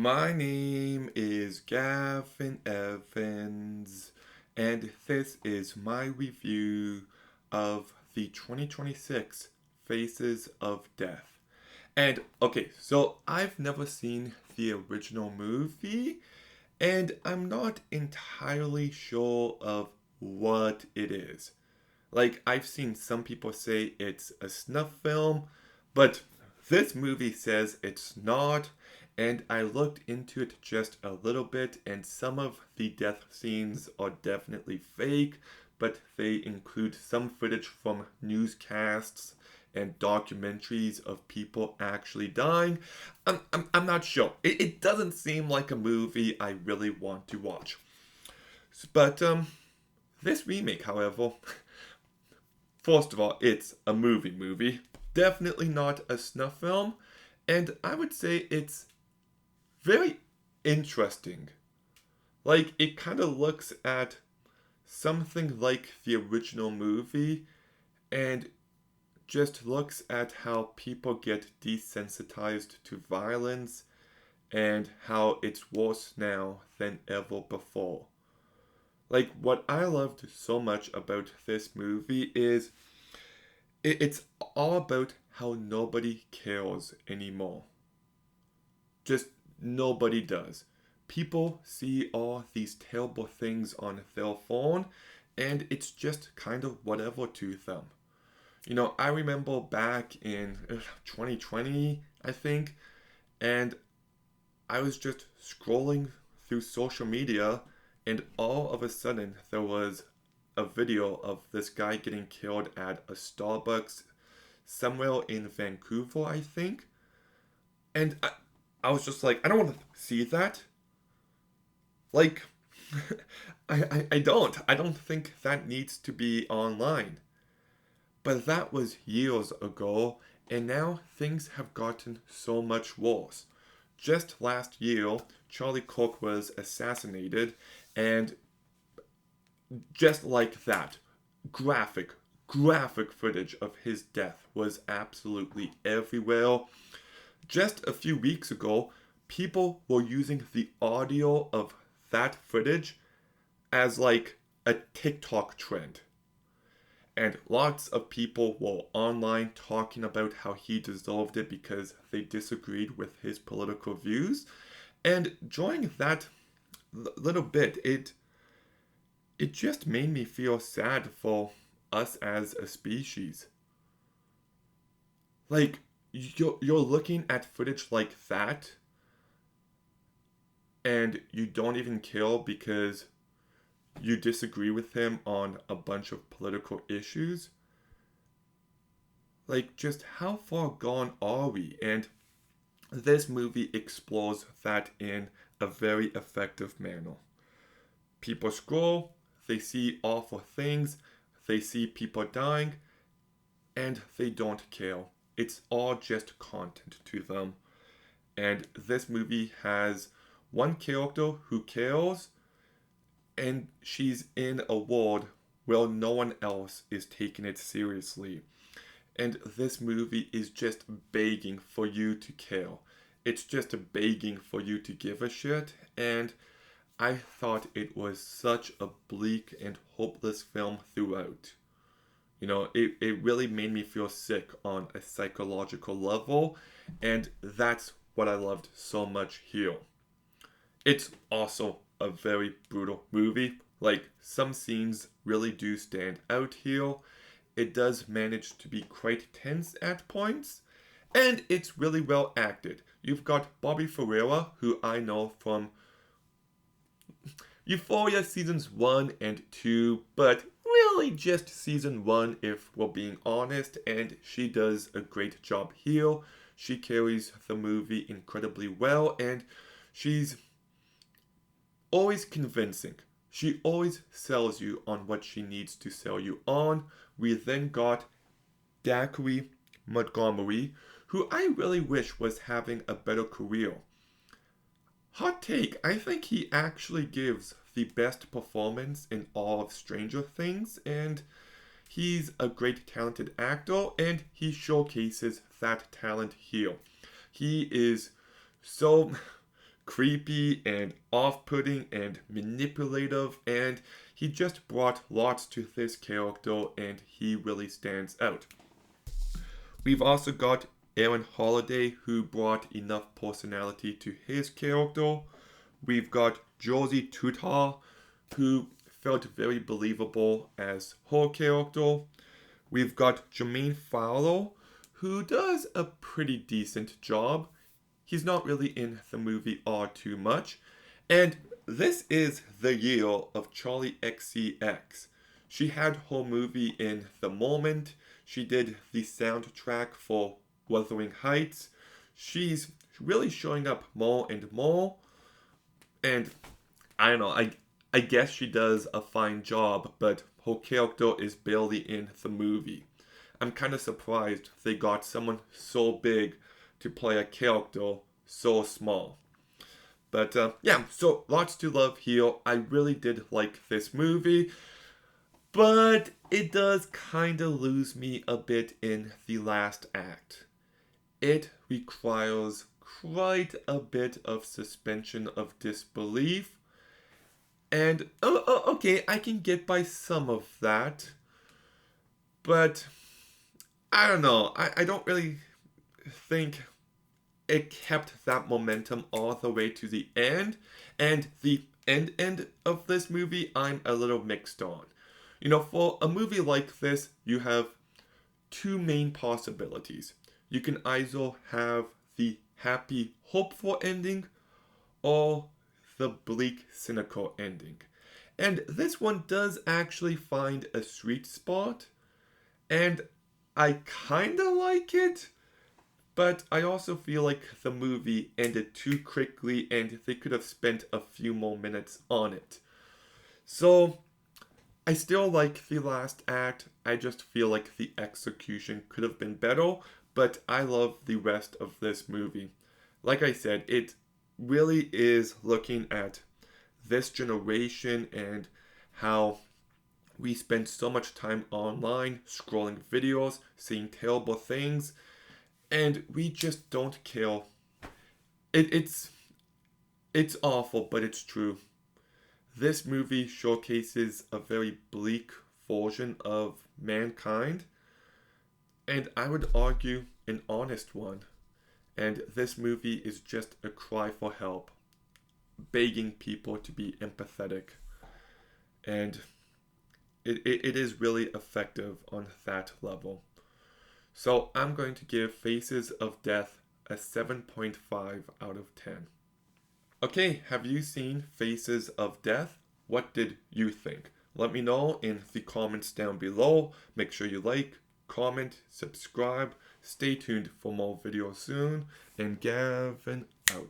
My name is Gavin Evans, and this is my review of the 2026 Faces of Death. And okay, so I've never seen the original movie, and I'm not entirely sure of what it is. Like, I've seen some people say it's a snuff film, but this movie says it's not. And I looked into it just a little bit, and some of the death scenes are definitely fake, but they include some footage from newscasts and documentaries of people actually dying. I'm not sure. It doesn't seem like a movie I really want to watch. But this remake, however, first of all, it's a movie. Definitely not a snuff film. And I would say it's very interesting. Like, it kind of looks at something like the original movie and just looks at how people get desensitized to violence and how it's worse now than ever before. Like, what I loved so much about this movie is it's all about how nobody cares anymore. Just nobody does. People see all these terrible things on their phone, and it's just kind of whatever to them. I remember back in 2020, I think, and I was just scrolling through social media, and all of a sudden there was a video of this guy getting killed at a Starbucks somewhere in Vancouver, I think. And I was just like, I don't want to see that. Like, I don't. I don't think that needs to be online. But that was years ago, and now things have gotten so much worse. Just last year, Charlie Kirk was assassinated, and just like that, graphic, graphic footage of his death was absolutely everywhere. Just a few weeks ago, people were using the audio of that footage as like a TikTok trend. And lots of people were online talking about how he deserved it because they disagreed with his political views. And during that little bit, it just made me feel sad for us as a species. Like, you're looking at footage like that and you don't even care because you disagree with him on a bunch of political issues. Like, just how far gone are we? And this movie explores that in a very effective manner. People scroll, they see awful things, they see people dying, and they don't care. It's all just content to them. And this movie has one character who cares, and she's in a world where no one else is taking it seriously. And this movie is just begging for you to care. It's just begging for you to give a shit. And I thought it was such a bleak and hopeless film throughout. It really made me feel sick on a psychological level. And that's what I loved so much here. It's also a very brutal movie. Like, some scenes really do stand out here. It does manage to be quite tense at points, and it's really well acted. You've got Bobby Ferreira, who I know from Euphoria seasons 1 and 2, but really just season 1 if we're being honest, and she does a great job here. She carries the movie incredibly well, and she's always convincing. She always sells you on what she needs to sell you on. We then got Dacre Montgomery, who I really wish was having a better career. Hot take, I think he actually gives the best performance in all of Stranger Things, and he's a great talented actor, and he showcases that talent here. He is so creepy and off-putting and manipulative, and he just brought lots to this character and he really stands out. We've also got Aaron Holiday, who brought enough personality to his character. We've got Josie Tuthar, who felt very believable as her character. We've got Jermaine Fowler, who does a pretty decent job. He's not really in the movie all too much. And this is the year of Charlie XCX. She had her movie in The Moment. She did the soundtrack for Wuthering Heights. She's really showing up more and more. And I don't know, I guess she does a fine job, but her character is barely in the movie. I'm kind of surprised they got someone so big to play a character so small. But yeah, so lots to love here. I really did like this movie, but it does kind of lose me a bit in the last act. It requires quite a bit of suspension of disbelief. And okay, I can get by some of that. But I don't know. I don't really think it kept that momentum all the way to the end. And the end of this movie, I'm a little mixed on. You know, for a movie like this, you have two main possibilities. You can either have the happy, hopeful ending or the bleak, cynical ending. And this one does actually find a sweet spot, and I kinda like it, but I also feel like the movie ended too quickly and they could have spent a few more minutes on it. So, I still like the last act, I just feel like the execution could have been better, but I love the rest of this movie. Like I said, it really is looking at this generation and how we spend so much time online scrolling videos, seeing terrible things, and we just don't care. It's awful, but it's true. This movie showcases a very bleak version of mankind, and I would argue an honest one. And this movie is just a cry for help, begging people to be empathetic. And it is really effective on that level. So I'm going to give Faces of Death a 7.5 out of 10. Okay, have you seen Faces of Death? What did you think? Let me know in the comments down below. Make sure you like, comment, subscribe. Stay tuned for more videos soon. And Gavin out.